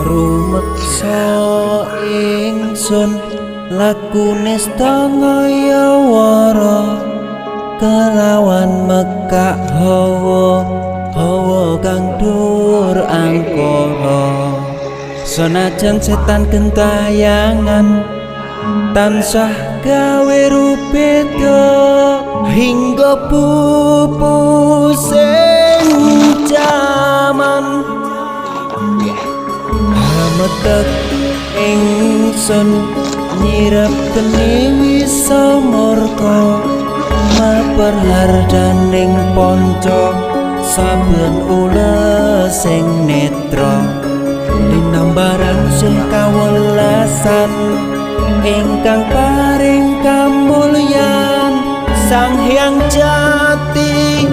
rumeksa ingsun lakune stangaya wara kelawan mekak hawa kang dur angkara senajan setan gentayangan tansah gawe rupeda hingga pupusing jaman hametek ingsun nyirep kene wisa murka maperhardaning panca saben ules sing netra linambaran sing kawelasan ingkang paring kamulyan Sang Hyang Jati